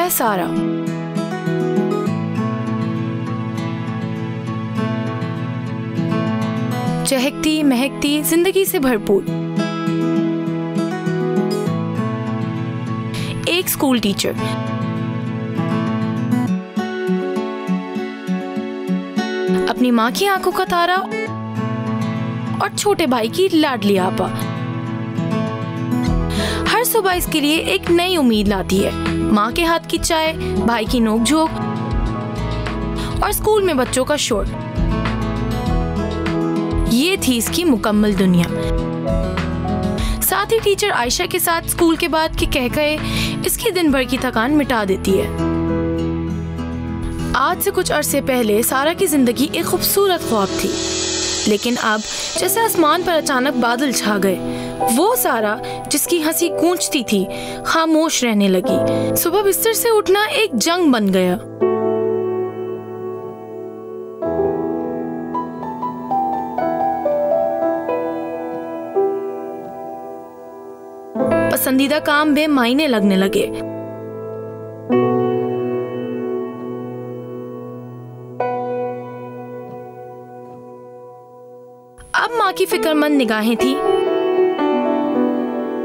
है सारा। चहकती महकती जिंदगी से भरपूर एक स्कूल टीचर, अपनी माँ की आंखों का तारा और छोटे भाई की लाडली आपा। हर सुबह इसके लिए एक नई उम्मीद लाती है। माँ के हाथ की चाय, भाई की नोक-झोंक और स्कूल में बच्चों का शोर। ये थी इसकी मुकम्मल दुनिया। साथ ही टीचर आयशा के साथ स्कूल के बाद के कहकहे इसकी दिन भर की थकान मिटा देती है। आज से कुछ अरसे पहले सारा की जिंदगी एक खूबसूरत ख्वाब थी, लेकिन अब जैसे आसमान पर अचानक बादल छा गए, वो सारा जिसकी हंसी गूंजती थी खामोश रहने लगी। सुबह बिस्तर से उठना एक जंग बन गया। पसंदीदा काम बेमायने लगने लगे। अब माँ की फिक्रमंद निगाहें थी,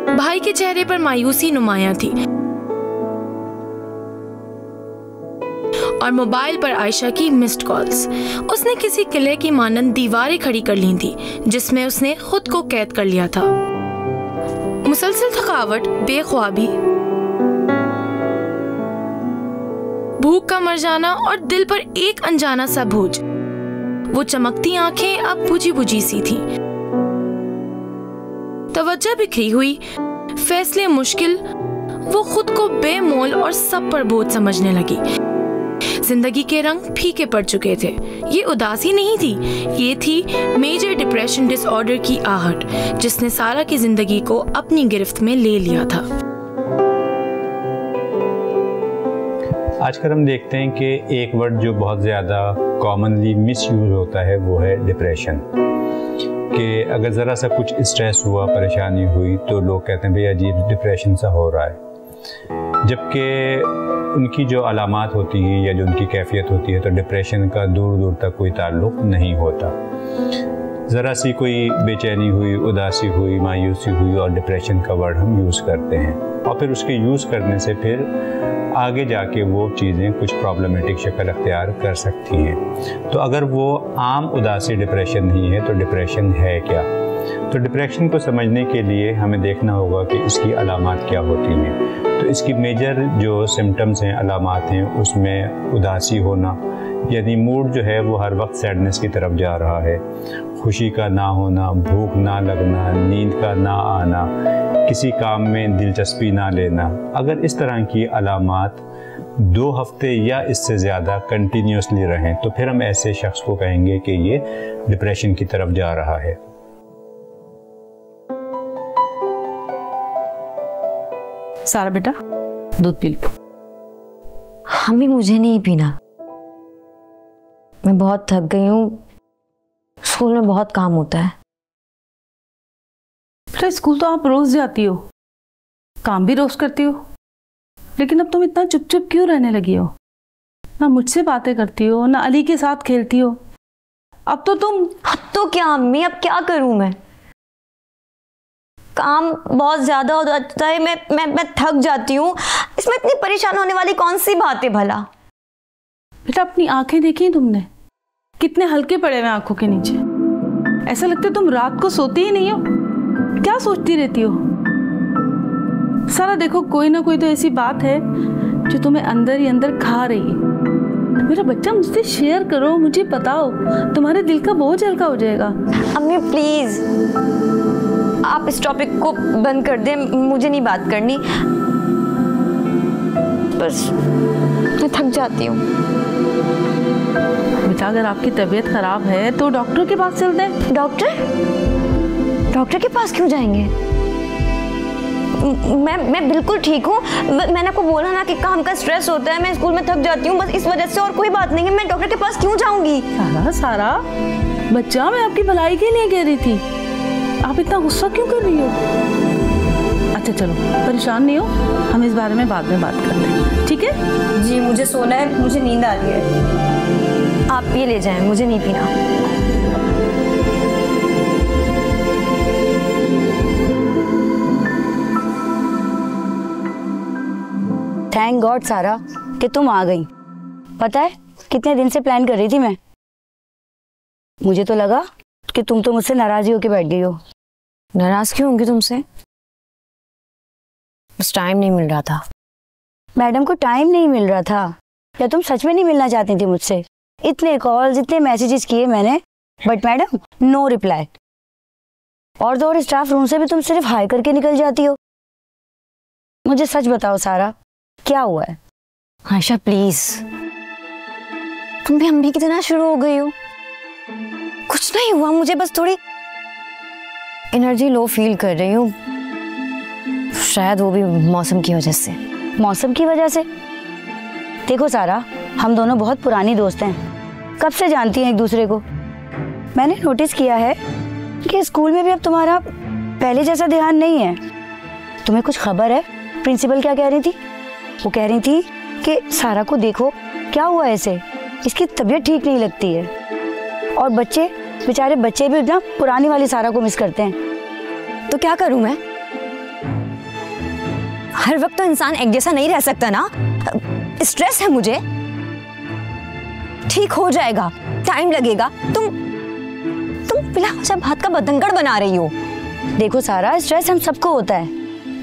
भाई के चेहरे पर मायूसी नुमायां थी और मोबाइल पर आयशा की मिस्ड कॉल्स। उसने किसी किले की मानंद दीवारें खड़ी कर ली थी जिसमें उसने खुद को कैद कर लिया था। मुसलसल थकावट, बेख्वाबी, भूख का मर जाना और दिल पर एक अनजाना सा बोझ। वो चमकती आंखें अब बुझी बुझी सी थीं। तवज्जो बिखरी हुई, फैसले मुश्किल। वो खुद को बेमोल और सब पर बोझ समझने लगी। जिंदगी के रंग फीके पड़ चुके थे। ये उदासी नहीं थी, ये थी मेजर डिप्रेशन डिसऑर्डर की आहट जिसने सारा की जिंदगी को अपनी गिरफ्त में ले लिया था। आजकल हम देखते हैं कि एक वर्ड जो बहुत ज़्यादा कॉमनली मिसयूज होता है वो है डिप्रेशन। कि अगर ज़रा सा कुछ स्ट्रेस हुआ, परेशानी हुई तो लोग कहते हैं भाई अजीब डिप्रेशन सा हो रहा है, जबकि उनकी जो अलामात होती है या जो उनकी कैफियत होती है तो डिप्रेशन का दूर दूर तक कोई ताल्लुक़ नहीं होता। ज़रा सी कोई बेचैनी हुई, उदासी हुई, मायूसी हुई और डिप्रेशन का वर्ड हम यूज़ करते हैं और फिर उसके यूज़ करने से फिर आगे जाके वो चीज़ें कुछ प्रॉब्लमेटिक शक्ल अख्तियार कर सकती हैं। तो अगर वो आम उदासी डिप्रेशन नहीं है तो डिप्रेशन है क्या? तो डिप्रेशन को समझने के लिए हमें देखना होगा कि इसकी अलामात क्या होती हैं। तो इसकी मेजर जो सिम्टम्स हैं, अलामात हैं, उसमें उदासी होना, यानी मूड जो है वो हर वक्त सैडनेस की तरफ जा रहा है, खुशी का ना होना, भूख ना लगना, नींद का ना आना, किसी काम में दिलचस्पी ना लेना। अगर इस तरह की अलामात 2 हफ्ते या इससे ज़्यादा कंटिन्यूसली रहें तो फिर हम ऐसे शख्स को कहेंगे कि ये डिप्रेशन की तरफ जा रहा है। सारा बेटा दूध पी लो। मम्मी मुझे नहीं पीना, मैं बहुत थक गई हूँ। स्कूल में बहुत काम होता है। बेटा स्कूल तो आप रोज जाती हो, काम भी रोज करती हो, लेकिन अब तुम इतना चुप चुप क्यों रहने लगी हो? ना मुझसे बातें करती हो, ना अली के साथ खेलती हो। अब तो तुम तो क्या अम्मी, अब क्या करूं मैं? काम बहुत ज्यादा हो जाता है, मैं थक जाती हूँ। इसमें इतनी परेशान होने वाली कौन सी बात है भला? बेटा अपनी आंखें देखी तुमने, कितने हल्के पड़े हुए आंखों के नीचे। ऐसा लगता है तुम रात को सोती ही नहीं हो। क्या सोचती रहती हो? सारा देखो कोई ना कोई तो ऐसी बात है जो तुम्हें अंदर ही अंदर खा रही है। मेरा बच्चा मुझसे शेयर करो, मुझे बताओ, तुम्हारे दिल का बोझ हल्का हो जाएगा। अम्मी प्लीज आप इस टॉपिक को बंद कर दें, मुझे नहीं बात करनी। बस मैं थक जाती हूँ। बेटा अगर आपकी तबीयत खराब है तो डॉक्टर के पास चलते हैं। डॉक्टर के पास क्यों जाएंगे? मैं बिल्कुल ठीक हूँ। मैंने आपको बोला ना कि काम का स्ट्रेस होता है, मैं स्कूल में थक जाती हूँ, बस इस वजह से, और कोई बात नहीं है। मैं डॉक्टर के पास क्यों जाऊंगी? सारा बच्चा, मैं आपकी भलाई के लिए कह रही थी। आप इतना गुस्सा क्यों कर रही हो? अच्छा चलो, परेशान नहीं हो, हम इस बारे में बाद में बात करते हैं, ठीक है? जी मुझे सोना है, मुझे नींद आ रही है। आप ये ले जाएं, मुझे नहीं पीना। थैंक गॉड सारा कि तुम आ गई। पता है कितने दिन से प्लान कर रही थी मैं। मुझे तो लगा कि तुम तो मुझसे नाराज ही होके बैठ गई हो। नाराज क्यों होंगी तुमसे? बस टाइम नहीं मिल रहा था। मैडम को टाइम नहीं मिल रहा था या तुम सच में नहीं मिलना चाहती थी मुझसे? इतने कॉल्स, इतने मैसेजेस किए मैंने, बट मैडम नो रिप्लाई। और तो और स्टाफ रूम से भी तुम सिर्फ हाई करके निकल जाती हो। मुझे सच बताओ सारा, क्या हुआ है? आयशा प्लीज, तुम भी अम्मी की तरह शुरू हो गई हो। कुछ नहीं हुआ, मुझे बस थोड़ी एनर्जी लो फील कर रही हूँ, शायद वो भी मौसम की वजह से। मौसम की वजह से? देखो सारा, हम दोनों बहुत पुरानी दोस्त हैं, कब से जानती हैं एक दूसरे को। मैंने नोटिस किया है कि स्कूल में भी अब तुम्हारा पहले जैसा ध्यान नहीं है। तुम्हें कुछ खबर है प्रिंसिपल क्या कह रही थी? वो कह रही थी कि सारा को देखो क्या हुआ ऐसे, इसकी तबीयत ठीक नहीं लगती है। और बच्चे, बेचारे बच्चे भी ना पुरानी वाली सारा को मिस करते हैं। तो क्या करूं मैं? हर वक्त तो इंसान एक जैसा नहीं रह सकता ना। स्ट्रेस है मुझे, ठीक हो जाएगा, टाइम लगेगा। तुम बिना वजह बात का बतंगड़ बना रही हो। देखो सारा, स्ट्रेस हम सबको होता है।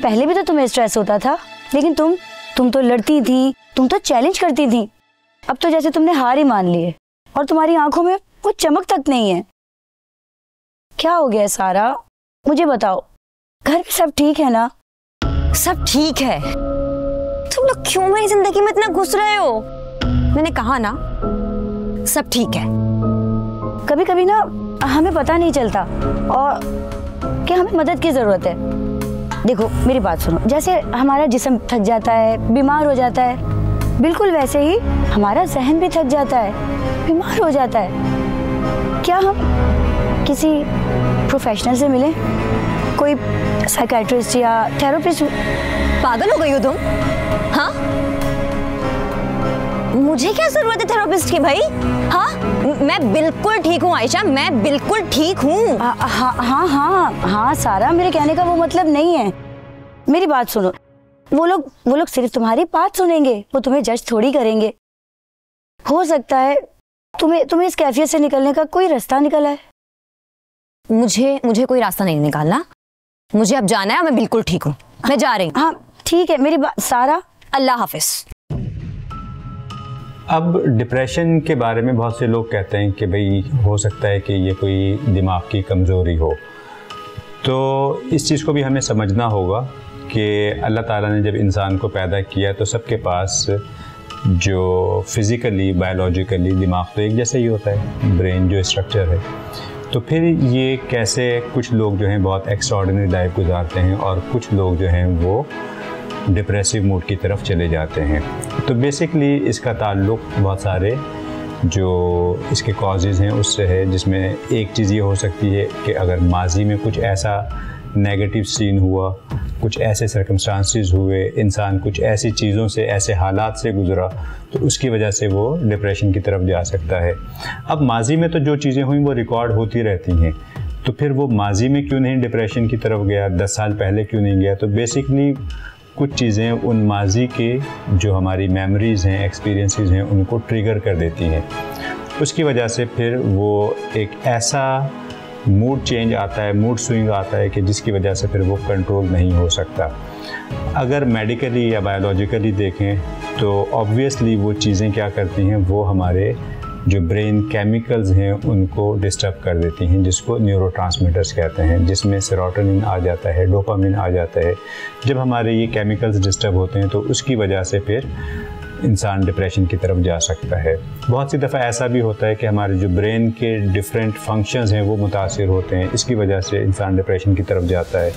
पहले भी तो तुम्हें स्ट्रेस होता था, लेकिन तुम तो लड़ती थी, तुम तो चैलेंज करती थी। अब तो जैसे तुमने हार ही मान ली है और तुम्हारी आंखों में वो चमक तक नहीं है। क्या हो गया सारा, मुझे बताओ। घर पे सब ठीक है ना? सब ठीक है। तुम लोग क्यों मेरी जिंदगी में इतना घुस रहे हो? मैंने कहा ना, सब ठीक है। कभी कभी ना हमें पता नहीं चलता और कि हमें मदद की जरूरत है। देखो मेरी बात सुनो, जैसे हमारा जिस्म थक जाता है, बीमार हो जाता है, बिल्कुल वैसे ही हमारा जहन भी थक जाता है, बीमार हो जाता है। क्या हम किसी प्रोफेशनल से मिलें? कोई साइकियाट्रिस्ट या थेरेपिस्ट? पागल हो गई हो तुम? हाँ, मुझे क्या जरूरत है थेरेपिस्ट की भाई? हाँ, मैं बिल्कुल ठीक हूँ आयशा, मैं बिल्कुल ठीक हूँ। हाँ सारा, मेरे कहने का वो मतलब नहीं है। मेरी बात सुनो, वो लोग सिर्फ तुम्हारी बात सुनेंगे, वो तुम्हें जज थोड़ी करेंगे। हो सकता है तुम्हें इस कैफियत से निकलने का कोई रास्ता निकला है। मुझे कोई रास्ता नहीं निकालना, मुझे अब जाना है। मैं बिल्कुल ठीक हूँ, मैं जा रही हूँ। हाँ ठीक है, मेरी बात सारा, अल्लाह हाफिज। अब डिप्रेशन के बारे में बहुत से लोग कहते हैं कि भाई हो सकता है कि ये कोई दिमाग की कमज़ोरी हो। तो इस चीज़ को भी हमें समझना होगा कि अल्लाह ताला ने जब इंसान को पैदा किया तो सबके पास जो फिज़िकली, बायोलॉजिकली दिमाग तो एक जैसा ही होता है, ब्रेन जो स्ट्रक्चर है। तो फिर ये कैसे कुछ लोग जो हैं बहुत एक्स्ट्राऑर्डिनरी लाइफ गुजारते हैं और कुछ लोग जो हैं वो डिप्रेसिव मूड की तरफ चले जाते हैं। तो बेसिकली इसका ताल्लुक़ बहुत सारे जो इसके कॉजेज़ हैं उससे है, जिसमें एक चीज़ ये हो सकती है कि अगर माजी में कुछ ऐसा नेगेटिव सीन हुआ, कुछ ऐसे सर्कमस्टांसेस हुए, इंसान कुछ ऐसी चीज़ों से, ऐसे हालात से गुज़रा, तो उसकी वजह से वो डिप्रेशन की तरफ जा सकता है। अब माजी में तो जो चीज़ें हुई वो रिकॉर्ड होती रहती हैं, तो फिर वो माजी में क्यों नहीं डिप्रेशन की तरफ गया, 10 साल पहले क्यों नहीं गया? तो बेसिकली कुछ चीज़ें उन माजी के जो हमारी मेमोरीज़ हैं, एक्सपीरियंसेस हैं, उनको ट्रिगर कर देती हैं। उसकी वजह से फिर वो एक ऐसा मूड चेंज आता है, मूड स्विंग आता है कि जिसकी वजह से फिर वो कंट्रोल नहीं हो सकता। अगर मेडिकली या बायोलॉजिकली देखें तो ऑब्वियसली वो चीज़ें क्या करती हैं, वो हमारे जो ब्रेन केमिकल्स हैं उनको डिस्टर्ब कर देती हैं, जिसको न्यूरोट्रांसमीटर्स कहते हैं, जिसमें सेरोटोनिन आ जाता है, डोपामिन आ जाता है। जब हमारे ये केमिकल्स डिस्टर्ब होते हैं तो उसकी वजह से फिर इंसान डिप्रेशन की तरफ जा सकता है। बहुत सी दफ़ा ऐसा भी होता है कि हमारे जो ब्रेन के डिफरेंट फंक्शंस हैं वो मुतासिर होते हैं, इसकी वजह से इंसान डिप्रेशन की तरफ जाता है।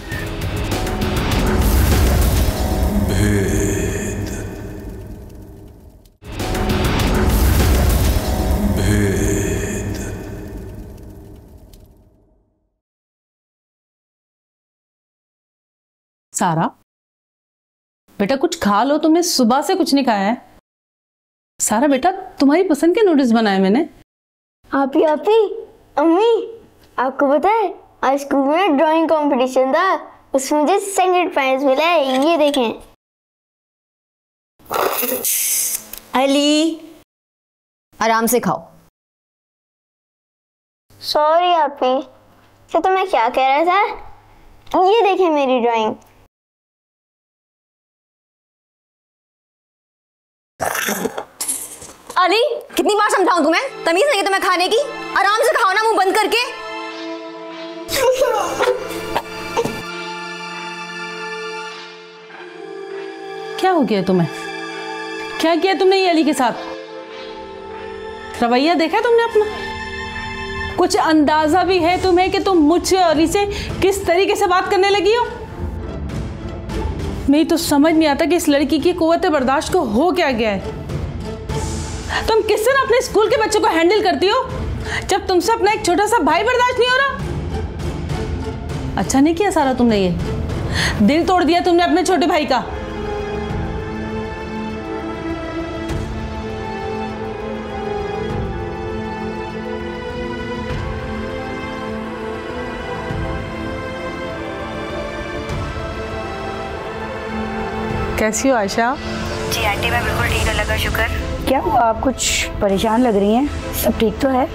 सारा बेटा कुछ खा लो, तुमने सुबह से कुछ नहीं खाया है। सारा बेटा तुम्हारी पसंद के नूडल्स बनाए मैंने। आपी अम्मी, आपको पता है आज स्कूल में ड्राइंग कंपटीशन था, उसमें मुझे सेकंड प्राइज मिला है, ये देखें। अली आराम से खाओ। सॉरी आपी, तो मैं क्या कह रहा था, ये देखें मेरी ड्राइंग। अली कितनी बार समझाऊं तुम्हें, तमीज नहीं है तुम्हें खाने की? आराम से खाओ ना, मुंह बंद करके। क्या हो गया तुम्हें? क्या किया तुमने ये अली के साथ? रवैया देखा तुमने अपना? कुछ अंदाजा भी है तुम्हें कि तुम मुझसे और अली से किस तरीके से बात करने लगी हो? मेरी तो समझ नहीं आता कि इस लड़की की कुव्वत बर्दाश्त को हो क्या गया है। तुम किस तरह अपने स्कूल के बच्चों को हैंडल करती हो जब तुमसे अपना एक छोटा सा भाई बर्दाश्त नहीं हो रहा? अच्छा नहीं किया सारा तुमने, ये दिल तोड़ दिया तुमने अपने छोटे भाई का। कैसी हो आयशा? जी आंटी मैं बिल्कुल ठीक, अल्लाह का शुक्र। क्या हुआ, आप कुछ परेशान लग रही हैं? सब ठीक तो है?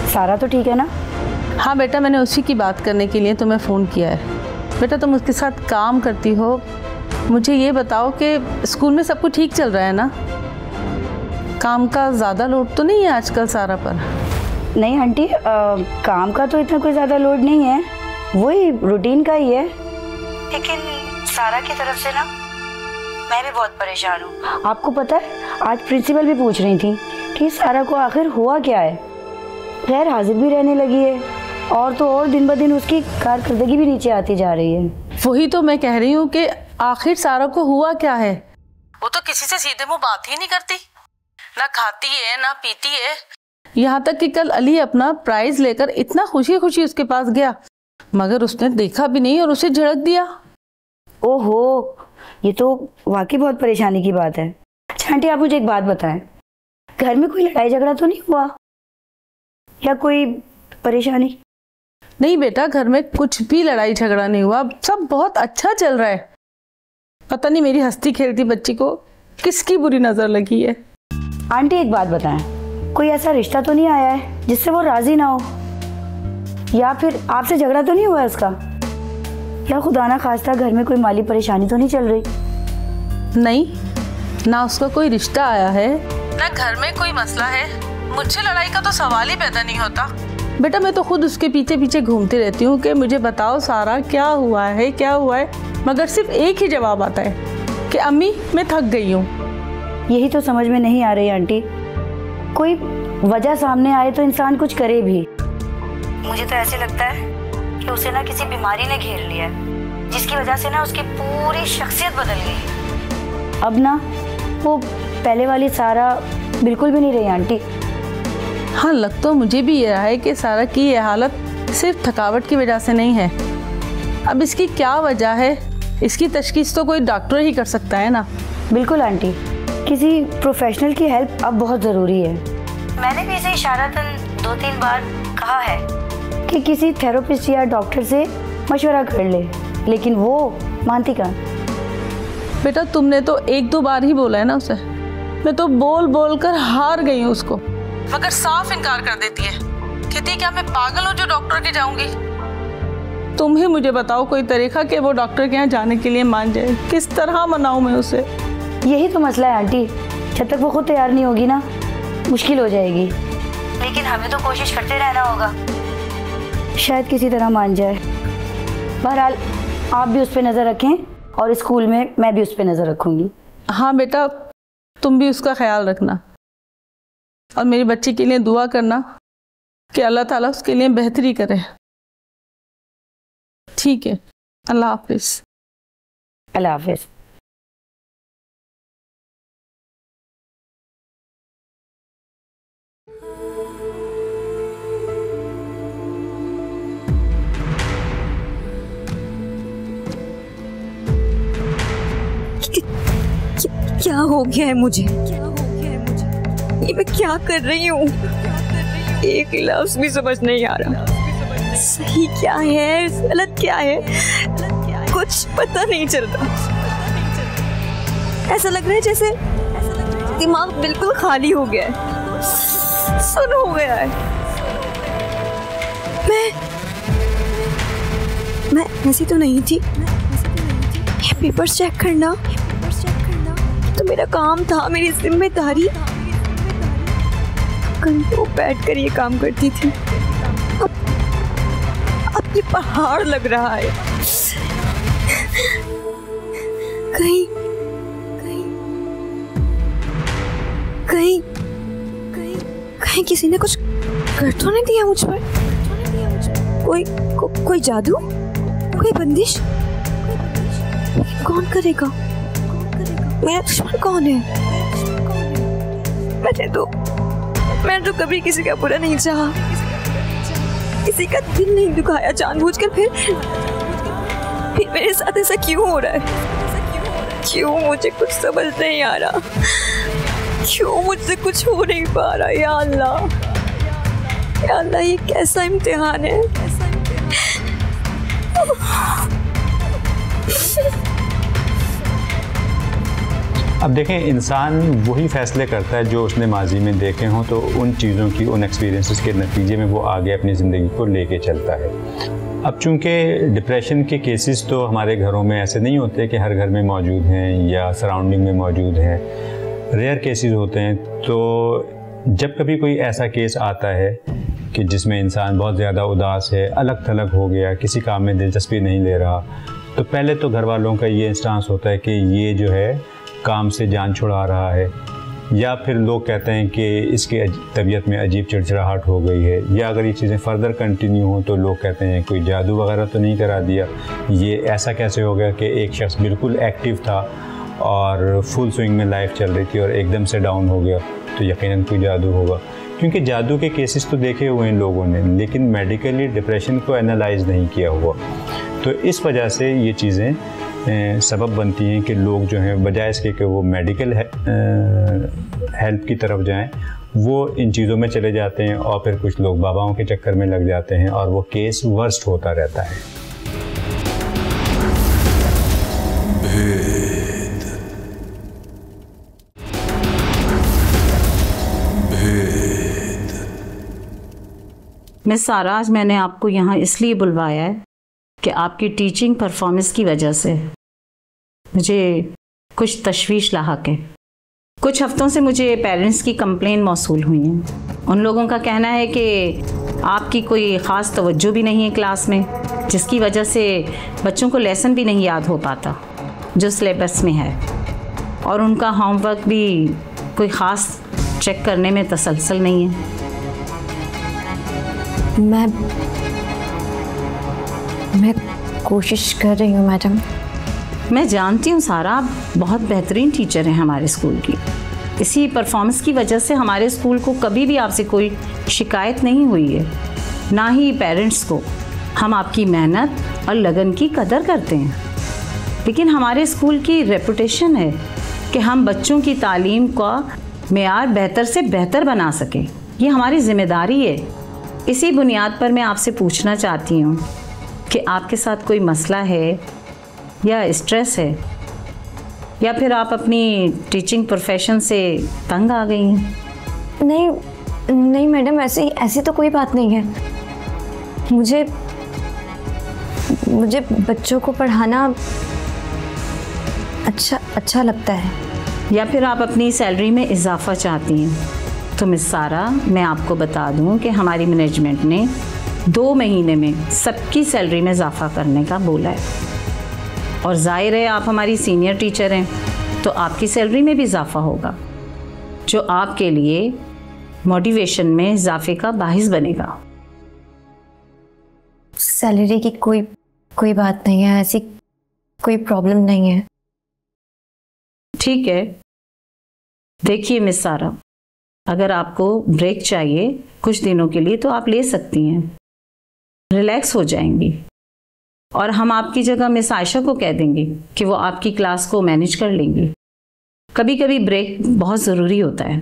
सारा तो ठीक है ना? हाँ बेटा, मैंने उसी की बात करने के लिए तुम्हें फ़ोन किया है। बेटा तुम उसके साथ काम करती हो, मुझे ये बताओ कि स्कूल में सब कुछ ठीक चल रहा है ना? काम का ज़्यादा लोड तो नहीं है आजकल सारा पर? नहीं आंटी, काम का तो इतना कोई ज़्यादा लोड नहीं है, वही रूटीन का ही है। लेकिन सारा की तरफ से ना मैं भी बहुत परेशान हूँ। आपको पता है आज प्रिंसिपल भी पूछ रही थी कि सारा को आखिर हुआ क्या है। गैर हाजिर भी रहने लगी है और तो और दिन ब दिन उसकी कारकर्दगी भी नीचे आती जा रही है। वही तो मैं कह रही हूँ कि आखिर सारा को हुआ क्या है। वो तो किसी से सीधे मुंह बात ही नहीं करती, ना खाती है ना पीती है। यहाँ तक कि कल अली अपना प्राइज लेकर इतना खुशी खुशी उसके पास गया, मगर उसने देखा भी नहीं और उसे झड़क दिया। ओहो, ये तो वाकई बहुत परेशानी की बात है। अच्छा आंटी, आप मुझे एक बात बताएं, घर में कोई लड़ाई झगड़ा तो नहीं हुआ या कोई परेशानी? नहीं बेटा, घर में कुछ भी लड़ाई झगड़ा नहीं हुआ, सब बहुत अच्छा चल रहा है। पता नहीं मेरी हंसती खेलती बच्ची को किसकी बुरी नजर लगी है। आंटी एक बात बताएं, कोई ऐसा रिश्ता तो नहीं आया है जिससे वो राजी ना हो, या फिर आपसे झगड़ा तो नहीं हुआ उसका, या खुदा ना खास्ता घर में कोई माली परेशानी तो नहीं चल रही? नहीं, ना उसका कोई रिश्ता आया है ना घर में कोई मसला है। मुझसे लड़ाई का तो सवाल ही पैदा नहीं होता। बेटा मैं तो खुद उसके पीछे पीछे घूमती रहती हूँ कि मुझे बताओ सारा क्या हुआ है क्या हुआ है, मगर सिर्फ एक ही जवाब आता है कि अम्मी मैं थक गई हूँ। यही तो समझ में नहीं आ रही आंटी, कोई वजह सामने आए तो इंसान कुछ करे भी। मुझे तो ऐसे लगता है कि उसे ना किसी बीमारी ने घेर लिया है, जिसकी वजह से ना उसकी पूरी शख्सियत बदल गई। अब ना वो पहले वाली सारा बिल्कुल भी नहीं रही आंटी। हाँ, लग तो मुझे भी ये रहा है कि सारा की ये हालत सिर्फ थकावट की वजह से नहीं है। अब इसकी क्या वजह है, इसकी तशखीस तो कोई डॉक्टर ही कर सकता है ना। बिल्कुल आंटी, किसी प्रोफेशनल की हेल्प अब बहुत ज़रूरी है। मैंने भी इसे इशारतन 2-3 बार कहा है कि किसी थेरेपिस्ट या डॉक्टर से मशवरा कर ले, लेकिन वो मानती कहाँ। बेटा तुमने तो 1-2 बार ही बोला है ना उसे, मैं तो बोल बोल कर हार गई हूँ उसको, मगर साफ इनकार कर देती है। कहती क्या मैं पागल हूँ जो डॉक्टर के जाऊंगी। तुम ही मुझे बताओ कोई तरीका कि वो डॉक्टर के यहाँ जाने के लिए मान जाए, किस तरह मनाऊं मैं उसे। यही तो मसला है आंटी, जब तक वो खुद तैयार नहीं होगी ना मुश्किल हो जाएगी। लेकिन हमें तो कोशिश करते रहना होगा, शायद किसी तरह मान जाए। बहरहाल आप भी उस पर नज़र रखें और स्कूल में मैं भी उस पर नज़र रखूँगी। हाँ बेटा, तुम भी उसका ख्याल रखना और मेरी बच्ची के लिए दुआ करना कि अल्लाह ताला उसके लिए बेहतरी करे। ठीक है, अल्लाह हाफिज। अल्लाह हाफिज। क्या हो गया है मुझे? ये मैं क्या कर रही हूँ? एक लफ्ज भी समझ नहीं आ रहा। सही क्या है, गलत क्या है, कुछ पता नहीं चल रहा। ऐसा लग रहा है जैसे दिमाग बिल्कुल खाली हो गया है, सुन हो गया है। मैं ऐसी तो नहीं थी। ये पेपर्स चेक करना तो मेरा काम था, मेरी जिम्मेदारी। कल तो बैठकर ये काम करती थी, अब ये पहाड़ लग रहा है। कहीं किसी ने कुछ कर तो नहीं दिया मुझ पर? कोई जादू, कोई बंदिश? कौन करेगा? मेरा दुश्मन कौन है? मैंने तो कभी किसी का बुरा नहीं चाहा, किसी का दिल नहीं दुखाया जानबूझकर। फिर मेरे साथ ऐसा क्यों हो रहा है? क्यों मुझे कुछ समझ नहीं आ रहा? क्यों मुझसे कुछ हो नहीं पा रहा? या अल्लाह, ये कैसा इम्तिहान है? अब देखें, इंसान वही फैसले करता है जो उसने माजी में देखे हों, तो उन चीज़ों की, उन एक्सपीरियंसेस के नतीजे में वो आगे अपनी ज़िंदगी को लेके चलता है। अब चूँकि डिप्रेशन के केसेस तो हमारे घरों में ऐसे नहीं होते कि हर घर में मौजूद हैं या सराउंडिंग में मौजूद हैं, रेयर केसेस होते हैं। तो जब कभी कोई ऐसा केस आता है कि जिसमें इंसान बहुत ज़्यादा उदास है, अलग थलग हो गया, किसी काम में दिलचस्पी नहीं ले रहा, तो पहले तो घर वालों का ये इंस्टांस होता है कि ये जो है काम से जान छुड़ा रहा है, या फिर लोग कहते हैं कि इसकी तबीयत में अजीब चिड़चिड़ाहट हो गई है, या अगर ये चीज़ें फर्दर कंटिन्यू हों तो लोग कहते हैं कोई जादू वगैरह तो नहीं करा दिया, ये ऐसा कैसे हो गया कि एक शख्स बिल्कुल एक्टिव था और फुल स्विंग में लाइफ चल रही थी और एकदम से डाउन हो गया, तो यकीनन कोई जादू होगा। क्योंकि जादू के केसेस तो देखे हुए हैं लोगों ने, लेकिन मेडिकली डिप्रेशन को एनालाइज नहीं किया हुआ। तो इस वजह से ये चीज़ें सबब बनती हैं कि लोग जो हैं बजाय इसके कि वो मेडिकल हेल्प की तरफ जाएं, वो इन चीज़ों में चले जाते हैं और फिर कुछ लोग बाबाओं के चक्कर में लग जाते हैं और वो केस वर्स्ट होता रहता है। मिस सारा, आज मैंने आपको यहाँ इसलिए बुलवाया है कि आपकी टीचिंग परफॉर्मेंस की वजह से मुझे कुछ तशवीश लाहक है। कुछ हफ्तों से मुझे पेरेंट्स की कंप्लेन मौसूल हुई हैं। उन लोगों का कहना है कि आपकी कोई ख़ास तवज्जो भी नहीं है क्लास में, जिसकी वजह से बच्चों को लेसन भी नहीं याद हो पाता जो सिलेबस में है, और उनका होमवर्क भी कोई ख़ास चेक करने में तसलसल नहीं है। मैं कोशिश कर रही हूँ मैडम। मैं जानती हूँ सारा, आप बहुत बेहतरीन टीचर हैं हमारे स्कूल की। इसी परफॉर्मेंस की वजह से हमारे स्कूल को कभी भी आपसे कोई शिकायत नहीं हुई है, ना ही पेरेंट्स को। हम आपकी मेहनत और लगन की कदर करते हैं, लेकिन हमारे स्कूल की रेपुटेशन है कि हम बच्चों की तालीम का मेयार बेहतर से बेहतर बना सकें। ये हमारी जिम्मेदारी है। इसी बुनियाद पर मैं आपसे पूछना चाहती हूँ कि आपके साथ कोई मसला है या स्ट्रेस है, या फिर आप अपनी टीचिंग प्रोफेशन से तंग आ गई हैं? नहीं मैडम, ऐसी तो कोई बात नहीं है। मुझे बच्चों को पढ़ाना अच्छा लगता है। या फिर आप अपनी सैलरी में इजाफा चाहती हैं? तो मिस सारा, मैं आपको बता दूं कि हमारी मैनेजमेंट ने 2 महीने में सबकी सैलरी में इजाफा करने का बोला है, और जाहिर है आप हमारी सीनियर टीचर हैं, तो आपकी सैलरी में भी इजाफा होगा, जो आपके लिए मोटिवेशन में इजाफे का बाहिस बनेगा। सैलरी की कोई बात नहीं है, ऐसी कोई प्रॉब्लम नहीं है। ठीक है, देखिए मिस सारा, अगर आपको ब्रेक चाहिए कुछ दिनों के लिए तो आप ले सकती हैं, रिलैक्स हो जाएंगी, और हम आपकी जगह मिस आयशा को कह देंगे कि वो आपकी क्लास को मैनेज कर लेंगी। कभी कभी ब्रेक बहुत ज़रूरी होता है।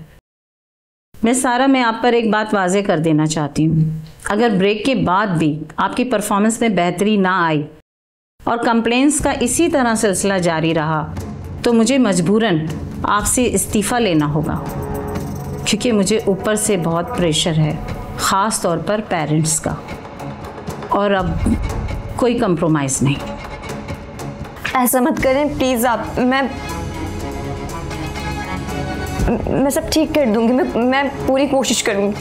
मिस सारा, मैं आप पर एक बात वाज़ेह कर देना चाहती हूँ। अगर ब्रेक के बाद भी आपकी परफॉर्मेंस में बेहतरी ना आई और कंप्लेंट्स का इसी तरह सिलसिला जारी रहा तो मुझे मजबूरन आपसे इस्तीफ़ा लेना होगा, क्योंकि मुझे ऊपर से बहुत प्रेशर है, ख़ास तौर पर पेरेंट्स का, और अब कोई कंप्रोमाइज़ नहीं। ऐसा मत करें प्लीज़ आप। मैं सब ठीक कर दूंगी। मैं पूरी कोशिश करूंगी।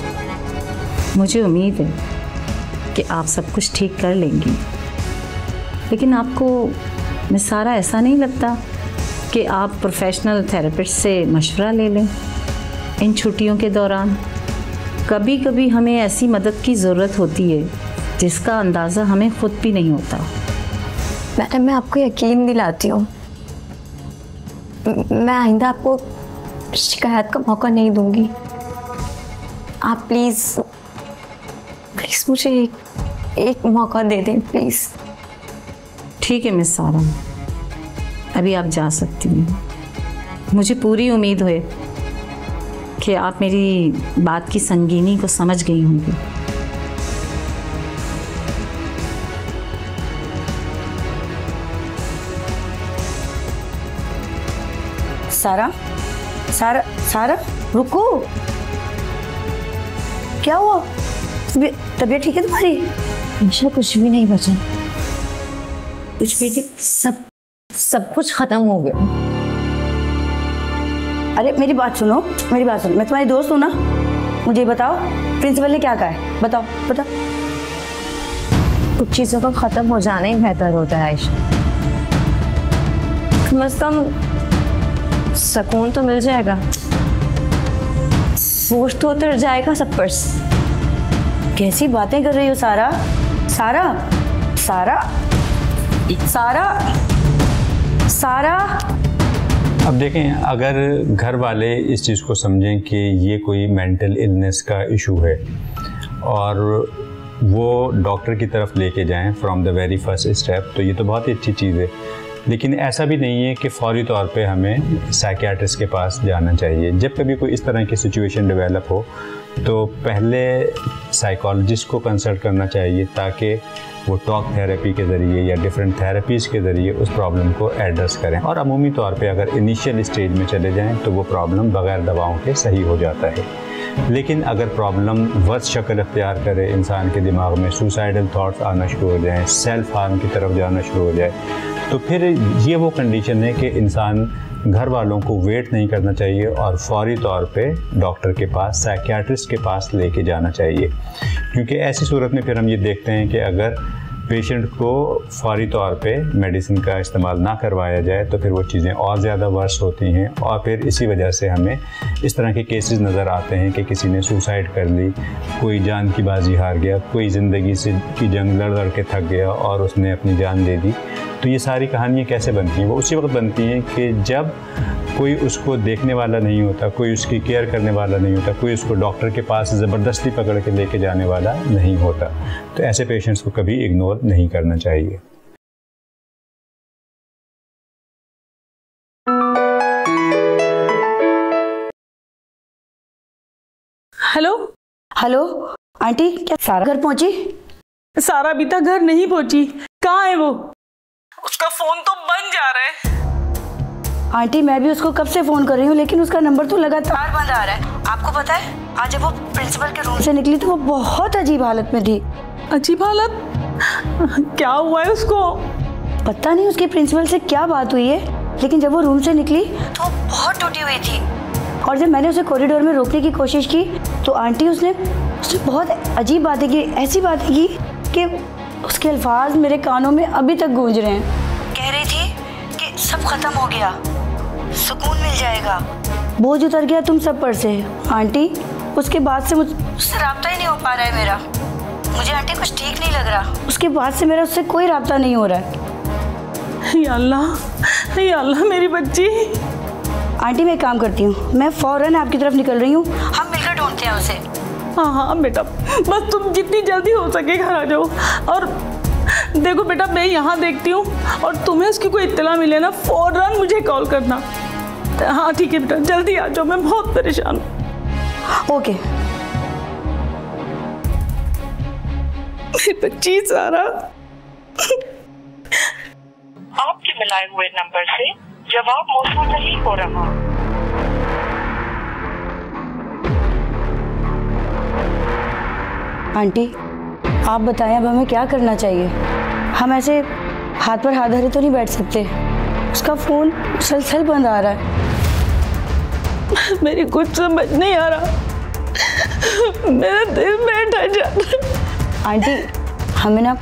मुझे उम्मीद है कि आप सब कुछ ठीक कर लेंगी, लेकिन आपको मिस सारा ऐसा नहीं लगता कि आप प्रोफेशनल थेरेपिस्ट से मशवरा ले लें इन छुट्टियों के दौरान? कभी कभी हमें ऐसी मदद की ज़रूरत होती है जिसका अंदाज़ा हमें खुद भी नहीं होता। मैडम, मैं आपको यकीन दिलाती हूँ, मैं आइंदा आपको शिकायत का मौका नहीं दूंगी। आप प्लीज़ मुझे एक मौका दे दें प्लीज़। ठीक है मिस सारा, अभी आप जा सकती हैं। मुझे पूरी उम्मीद है कि आप मेरी बात की संगीनी को समझ गई होंगी। सारा, सारा, सारा रुको, क्या हुआ? तबीयत ठीक है तुम्हारी? इंशा कुछ भी नहीं बचा। कुछ भी ठीक? सब कुछ खत्म हो गया। अरे मेरी बात सुनो, मैं तुम्हारी दोस्त हूँ ना। मुझे बताओ प्रिंसिपल ने क्या कहा है, बताओ। कुछ चीज़ों का ख़त्म हो जाना ही बेहतर होता है आयशा। कम से कम सुकून तो मिल जाएगा, बोझ तो उतर जाएगा सब पर। कैसी बातें कर रही हो सारा? सारा, सारा, सारा, सारा। अब देखें, अगर घर वाले इस चीज़ को समझें कि ये कोई मेंटल इलनेस का इशू है और वो डॉक्टर की तरफ लेके जाएं from the very first step, तो ये तो बहुत ही अच्छी चीज़ है। लेकिन ऐसा भी नहीं है कि फौरी तौर पे हमें साइकियाट्रिस्ट के पास जाना चाहिए। जब कभी कोई इस तरह की सिचुएशन डेवलप हो तो पहले साइकोलॉजिस्ट को कंसल्ट करना चाहिए, ताकि वो टॉक थेरेपी के ज़रिए या डिफरेंट थेरेपीज़ के ज़रिए उस प्रॉब्लम को एड्रेस करें। और अमूमी तौर पे अगर इनिशियल स्टेज में चले जाएं तो वो प्रॉब्लम बग़ैर दवाओं के सही हो जाता है। लेकिन अगर प्रॉब्लम वर्स्ट शक्ल अख्तियार करे, इंसान के दिमाग में सुसाइडल थाट्स आना शुरू हो जाएँ, सेल्फ हार्म की तरफ जाना शुरू हो जाए, तो फिर ये वो कंडीशन है कि इंसान घर वालों को वेट नहीं करना चाहिए और फौरी तौर पे डॉक्टर के पास, साइकियाट्रिस्ट के पास लेके जाना चाहिए। क्योंकि ऐसी सूरत में फिर हम ये देखते हैं कि अगर पेशेंट को फौरी तौर पे मेडिसिन का इस्तेमाल ना करवाया जाए तो फिर वो चीज़ें और ज़्यादा वर्स होती हैं, और फिर इसी वजह से हमें इस तरह के केसेस नज़र आते हैं कि किसी ने सुसाइड कर ली, कोई जान की बाजी हार गया, कोई ज़िंदगी से की जंग लड़ के थक गया और उसने अपनी जान दे दी। तो ये सारी कहानियाँ कैसे बनती हैं? वो उसी वक्त बनती हैं कि जब कोई उसको देखने वाला नहीं होता, कोई उसकी केयर करने वाला नहीं होता, कोई उसको डॉक्टर के पास ज़बरदस्ती पकड़ के लेके जाने वाला नहीं होता। तो ऐसे पेशेंट्स को कभी इग्नोर नहीं करना चाहिए। हेलो आंटी, क्या सारा घर पहुंची? सारा अभी तक घर नहीं पहुंची। कहाँ है वो? उसका फोन तो बंद जा रहा है। आंटी, मैं भी उसको कब से फोन कर रही हूँ, लेकिन उसका नंबर तो लगातार बंद आ रहा है। आपको पता है, आज जब वो प्रिंसिपल के रूम से निकली तो वो बहुत अजीब हालत में थी। अजीब हालत? क्या हुआ है उसको? पता नहीं उसके प्रिंसिपल से क्या बात हुई है, लेकिन जब वो रूम से निकली तो वो बहुत टूटी हुई थी। और जब मैंने उसे कॉरिडोर में रोकने की कोशिश की तो आंटी उसने बहुत अजीब बातें की, ऐसी बातें की कि उसके अल्फाज मेरे कानों में अभी तक गूंज रहे हैं। कह रही थी कि सब खत्म हो गया, सुकून मिल जाएगा, बोझ उतर गया तुम सब पर से। आंटी, उसके बाद से मुझसे रब्ता ही नहीं हो पा रहा है मेरा। मुझे आंटी कुछ ठीक नहीं लग रहा। उसके बाद से मेरा उससे कोई रब्ता नहीं हो रहा है। या अल्लाह मेरी बच्ची। आंटी, मैं एक काम करती हूँ, मैं फौरन आपकी तरफ निकल रही हूँ, हम मिलकर ढूंढते हैं उसे। हाँ बेटा, बस तुम जितनी जल्दी हो सके घर आ जाओ। और देखो बेटा, मैं यहाँ देखती हूँ और तुम्हें उसकी कोई इत्तला मिले ना, फौरन मुझे कॉल करना। हाँ ठीक है बेटा, जल्दी आ जाओ, मैं बहुत परेशान हूँ। ओके। मेरी बच्ची सारा। आपके मिलाए हुए नंबर से जवाब मौसूल नहीं हो रहा। आंटी आप बताएं अब हमें क्या करना चाहिए? हम ऐसे हाथ पर हाथ धरे तो नहीं बैठ सकते। उसका फोन सलसल बंद आ रहा है। मेरी कुछ समझ नहीं आ रहा, मेरा दिल बैठा जाता है। आंटी हमें ना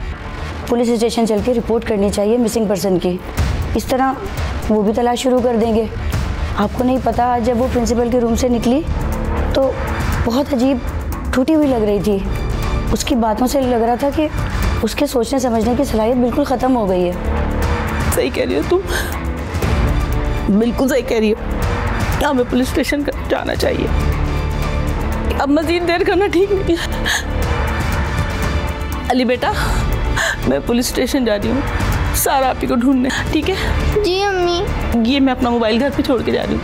पुलिस स्टेशन चल के रिपोर्ट करनी चाहिए मिसिंग पर्सन की। इस तरह वो भी तलाश शुरू कर देंगे। आपको नहीं पता, आज जब वो प्रिंसिपल के रूम से निकली तो बहुत अजीब टूटी हुई लग रही थी। उसकी बातों से लग रहा था कि उसके सोचने समझने की सलाहियत बिल्कुल ख़त्म हो गई है। सही कह रही हो तुम, बिल्कुल सही कह रही हो। हमें पुलिस स्टेशन जाना चाहिए, अब मजीद देर करना ठीक नहीं है। अली बेटा, मैं पुलिस स्टेशन जा रही हूँ सारा आपी को ढूंढने, ठीक है? जी अम्मी। ये मैं अपना मोबाइल घर पे छोड़ के जा रही हूँ।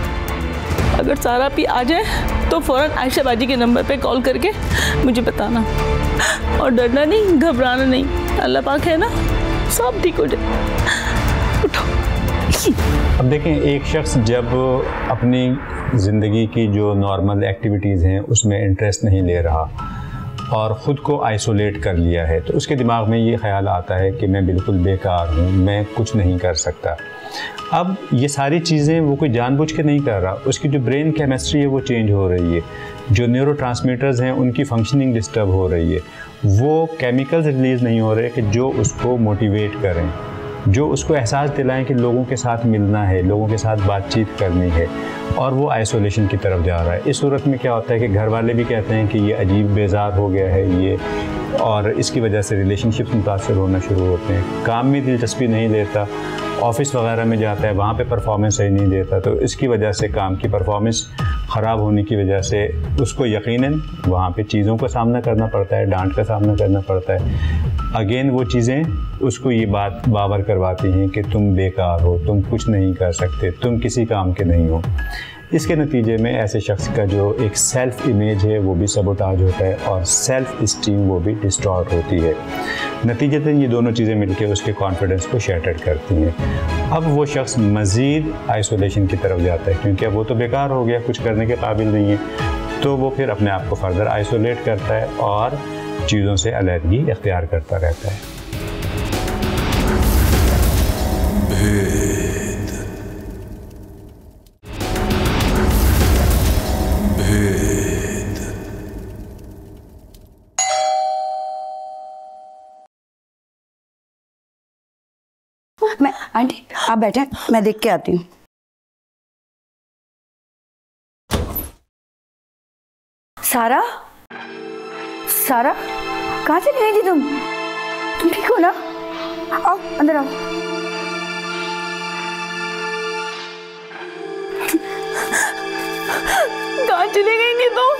अगर सारा आपी आ जाए तो फौरन आयशा बाजी के नंबर पे कॉल करके मुझे बताना, और डरना नहीं, घबराना नहीं। अल्लाह पाक है ना, सब ठीक हो जाए। उठो। अब देखें, एक शख्स जब अपनी ज़िंदगी की जो नॉर्मल एक्टिविटीज़ हैं उसमें इंटरेस्ट नहीं ले रहा और ख़ुद को आइसोलेट कर लिया है, तो उसके दिमाग में ये ख्याल आता है कि मैं बिल्कुल बेकार हूँ, मैं कुछ नहीं कर सकता। अब ये सारी चीज़ें वो कोई जानबूझ के नहीं कर रहा, उसकी जो ब्रेन केमिस्ट्री है वो चेंज हो रही है, जो न्यूरोट्रांसमीटर्स हैं उनकी फंक्शनिंग डिस्टर्ब हो रही है, वो केमिकल्स रिलीज़ नहीं हो रहे कि जो उसको मोटिवेट करें, जो उसको एहसास दिलाएं कि लोगों के साथ मिलना है, लोगों के साथ बातचीत करनी है, और वो आइसोलेशन की तरफ जा रहा है। इस सूरत में क्या होता है कि घर वाले भी कहते हैं कि ये अजीब बेजार हो गया है ये, और इसकी वजह से रिलेशनशिप्स मुतासर होना शुरू होते हैं। काम में दिलचस्पी नहीं लेता, ऑफिस वगैरह में जाता है, वहाँ पे परफॉर्मेंस सही नहीं देता, तो इसकी वजह से काम की परफॉर्मेंस ख़राब होने की वजह से उसको यकीनन वहाँ पे चीज़ों का सामना करना पड़ता है, डांट का सामना करना पड़ता है। अगेन वो चीज़ें उसको ये बात बावर करवाती हैं कि तुम बेकार हो, तुम कुछ नहीं कर सकते, तुम किसी काम के नहीं हो। इसके नतीजे में ऐसे शख्स का जो एक सेल्फ़ इमेज है वो भी सबोटाज होता है और सेल्फ़ इस्टीम वो भी डिस्टॉर्ट होती है। नतीजतन ये दोनों चीज़ें मिलकर उसके कॉन्फिडेंस को शैटर्ड करती हैं। अब वो शख्स मज़ीद आइसोलेशन की तरफ जाता है, क्योंकि अब वो तो बेकार हो गया, कुछ करने के काबिल नहीं है, तो वो फिर अपने आप को फर्दर आइसोलेट करता है और चीज़ों से अलहदगी इख्तियार करता रहता है। मैं आंटी आप बैठे, मैं देख के आती हूँ। सारा, सारा कहाँ चली गई थी तुम ठीक हो ना? आओ अंदर आओ। कहाँ चली गई थी तुम?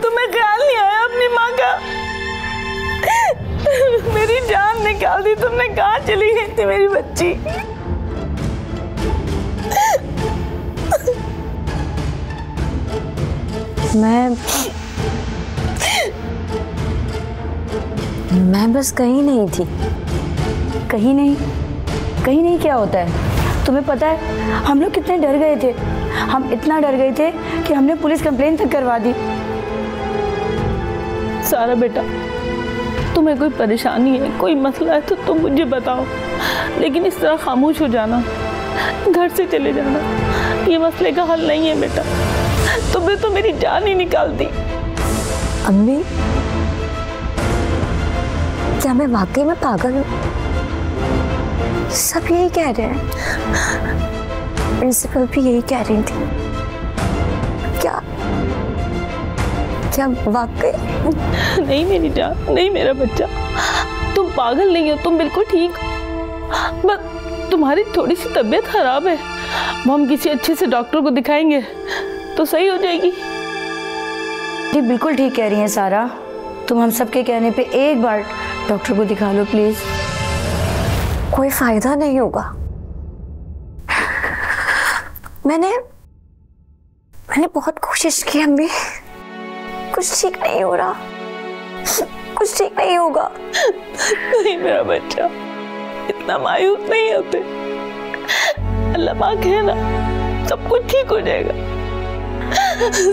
तुम्हें ख्याल नहीं आया अपनी माँ का? मेरी जान निकाल दी तुमने। कहाँ चली गई थी मेरी बच्ची? मैं बस कहीं नहीं थी। कहीं नहीं? कहीं नहीं क्या होता है? तुम्हें पता है हम लोग कितने डर गए थे? हम इतना डर गए थे कि हमने पुलिस कंप्लेन तक करवा दी। सारा बेटा, तुम्हें कोई परेशानी है, कोई मसला है तो तुम मुझे बताओ, लेकिन इस तरह खामोश हो जाना, घर से चले जाना, ये मसले का हल नहीं है बेटा। तुमने तो मेरी जान ही निकाल दी। अम्मी, क्या मैं वाकई में पागल हूँ? सब यही कह रहे हैं, प्रिंसिपल भी यही कह रही थी। क्या क्या वाकई? नहीं मेरी जान, नहीं मेरा बच्चा, तुम पागल नहीं हो, तुम बिल्कुल ठीक हो। बस तुम्हारी थोड़ी सी तबीयत खराब है, वो हम किसी अच्छे से डॉक्टर को दिखाएंगे तो सही हो जाएगी। जी बिल्कुल ठीक कह रही हैं सारा, तुम हम सब के कहने पे एक बार डॉक्टर को दिखा लो प्लीज। कोई फायदा नहीं होगा, मैंने बहुत कोशिश की अम्मी, कुछ ठीक नहीं हो रहा, कुछ ठीक नहीं होगा। नहीं मेरा बच्चा, इतना मायूस नहीं होते। अल्लाह पाक है ना, सब कुछ ठीक हो जाएगा।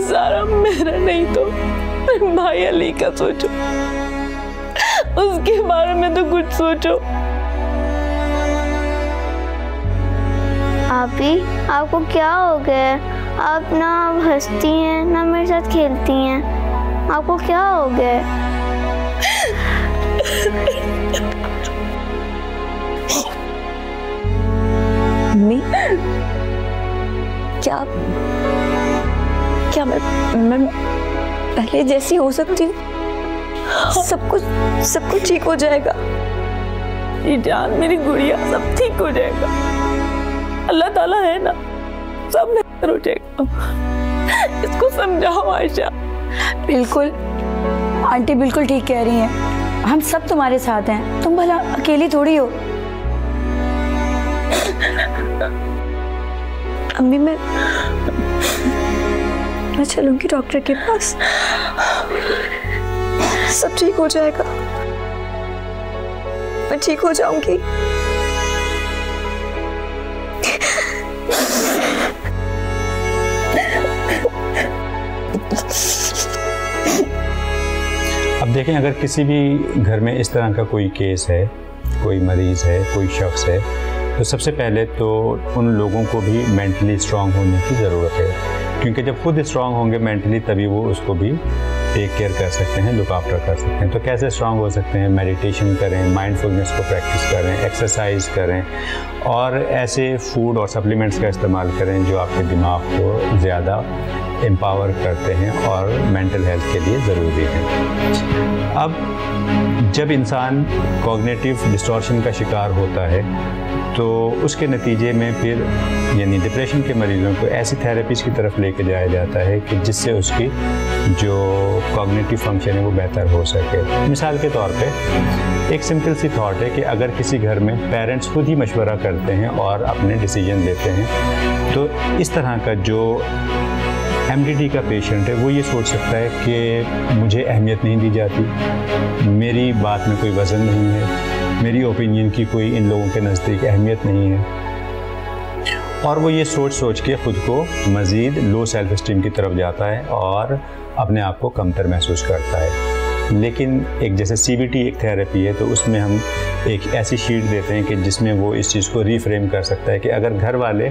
सारा मेरा नहीं तो भाई अली का सोचो, उसके बारे में तो कुछ सोचो। आपी, आपको क्या हो गया? आप ना हंसती हैं ना मेरे साथ खेलती हैं, आपको क्या हो गया? मम्मी, क्या मैं पहले जैसी हो सकती हूँ? सब कुछ ठीक हो जाएगा। ये जान मेरी गुड़िया, सब ठीक हो जाएगा। अल्लाह ताला है ना, सब बेहतर हो जाएगा। इसको समझाओ आयशा। बिल्कुल आंटी, बिल्कुल ठीक कह रही हैं। हम सब तुम्हारे साथ हैं, तुम भला अकेली थोड़ी हो। अम्मी, मैं चलूंगी डॉक्टर के पास, सब ठीक हो जाएगा, मैं ठीक हो जाऊंगी। अब देखें, अगर किसी भी घर में इस तरह का कोई केस है, कोई मरीज है, कोई शख्स है, तो सबसे पहले तो उन लोगों को भी मेंटली स्ट्रांग होने की ज़रूरत है, क्योंकि जब खुद स्ट्रांग होंगे मेंटली तभी वो उसको भी टेक केयर कर सकते हैं, लुक आफ्टर कर सकते हैं। तो कैसे स्ट्रांग हो सकते हैं? मेडिटेशन करें, माइंडफुलनेस को प्रैक्टिस करें, एक्सरसाइज करें और ऐसे फूड और सप्लीमेंट्स का इस्तेमाल करें जो आपके दिमाग को ज़्यादा एम्पावर करते हैं और मेंटल हेल्थ के लिए ज़रूरी हैं। अब जब इंसान कॉग्निटिव डिस्टॉर्शन का शिकार होता है तो उसके नतीजे में फिर यानी डिप्रेशन के मरीज़ों को ऐसी थेरेपीज़ की तरफ लेके जाया जाता है कि जिससे उसकी जो कॉग्निटिव फंक्शन है वो बेहतर हो सके। मिसाल के तौर पे एक सिंपल सी थॉट है कि अगर किसी घर में पेरेंट्स खुद ही मशवरा करते हैं और अपने डिसीजन लेते हैं, तो इस तरह का जो MDD का पेशेंट है वो ये सोच सकता है कि मुझे अहमियत नहीं दी जाती, मेरी बात में कोई वज़न नहीं है, मेरी ओपिनियन की कोई इन लोगों के नज़दीक अहमियत नहीं है, और वो ये सोच के ख़ुद को मज़ीद लो सेल्फ इस्टीम की तरफ जाता है और अपने आप को कमतर महसूस करता है। लेकिन एक जैसे CBT एक थेरेपी है, तो उसमें हम एक ऐसी शीट देते हैं कि जिसमें वो इस चीज़ को रीफ्रेम कर सकता है कि अगर घर वाले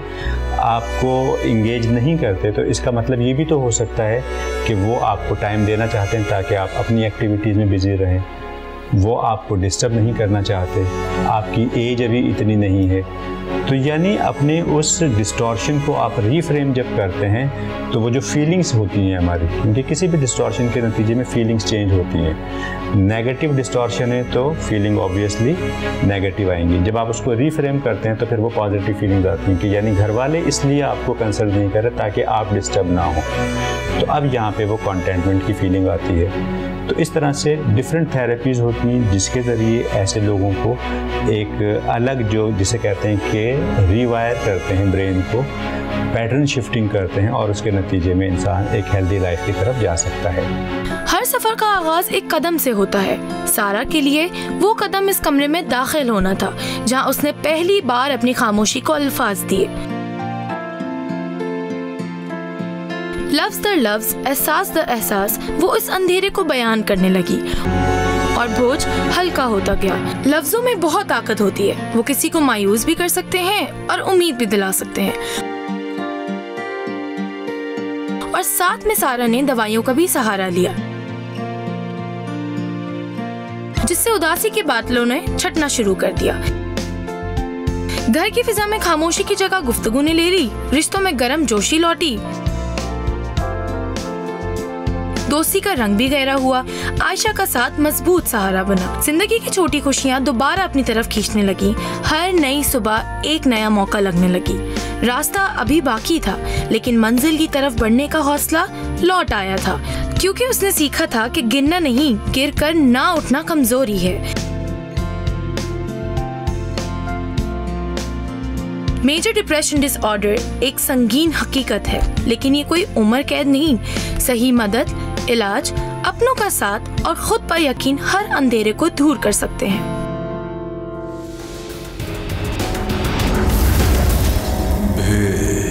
आपको इंगेज नहीं करते तो इसका मतलब ये भी तो हो सकता है कि वो आपको टाइम देना चाहते हैं ताकि आप अपनी एक्टिविटीज़ में बिज़ी रहें, वो आपको डिस्टर्ब नहीं करना चाहते, आपकी एज अभी इतनी नहीं है। तो यानी अपने उस डिस्टॉर्शन को आप रीफ्रेम जब करते हैं तो वो जो फीलिंग्स होती हैं हमारी, क्योंकि किसी भी डिस्टॉर्शन के नतीजे में फीलिंग्स चेंज होती हैं। नेगेटिव डिस्टॉर्शन है तो फीलिंग ऑब्वियसली नेगेटिव आएंगी। जब आप उसको रीफ्रेम करते हैं तो फिर वो पॉजिटिव फीलिंग्स आती हैं कि यानी घर वाले इसलिए आपको कंसल्ट नहीं कर रहे ताकि आप डिस्टर्ब ना हो। तो अब यहाँ पे वो कंटेंटमेंट की फीलिंग आती है। तो इस तरह से डिफरेंट थेरेपीज़ होती हैं जिसके ज़रिए ऐसे लोगों को एक अलग जो जिसे कहते हैं कि रीवायर करते हैं ब्रेन को, पैटर्न शिफ्टिंग करते हैं और उसके नतीजे में इंसान एक हेल्दी लाइफ की तरफ जा सकता है। हर सफर का आगाज एक कदम से होता है। सारा के लिए वो कदम इस कमरे में दाखिल होना था जहां उसने पहली बार अपनी खामोशी को अल्फाज दिए। लफ्ज दर लफ्ज, एहसास दर एहसास वो इस अंधेरे को बयान करने लगी और बोझ हल्का होता गया। लफ्जों में बहुत ताकत होती है, वो किसी को मायूस भी कर सकते हैं और उम्मीद भी दिला सकते हैं। और साथ में सारा ने दवाइयों का भी सहारा लिया, जिससे उदासी के बादलों ने छटना शुरू कर दिया। घर की फिजा में खामोशी की जगह गुफ्तगू ने ले ली, रिश्तों में गर्म जोशी लौटी, दोस्ती का रंग भी गहरा हुआ। आयशा का साथ मजबूत सहारा बना। जिंदगी की छोटी खुशियां दोबारा अपनी तरफ खींचने लगी। हर नई सुबह एक नया मौका लगने लगी। रास्ता अभी बाकी था, लेकिन मंजिल की तरफ बढ़ने का हौसला लौट आया था, क्योंकि उसने सीखा था कि गिरना नहीं, गिरकर ना उठना कमजोरी है। मेजर डिप्रेशन डिसऑर्डर एक संगीन हकीकत है, लेकिन ये कोई उम्र कैद नहीं। सही मदद, इलाज, अपनों का साथ और खुद पर यकीन हर अंधेरे को दूर कर सकते हैं। भेद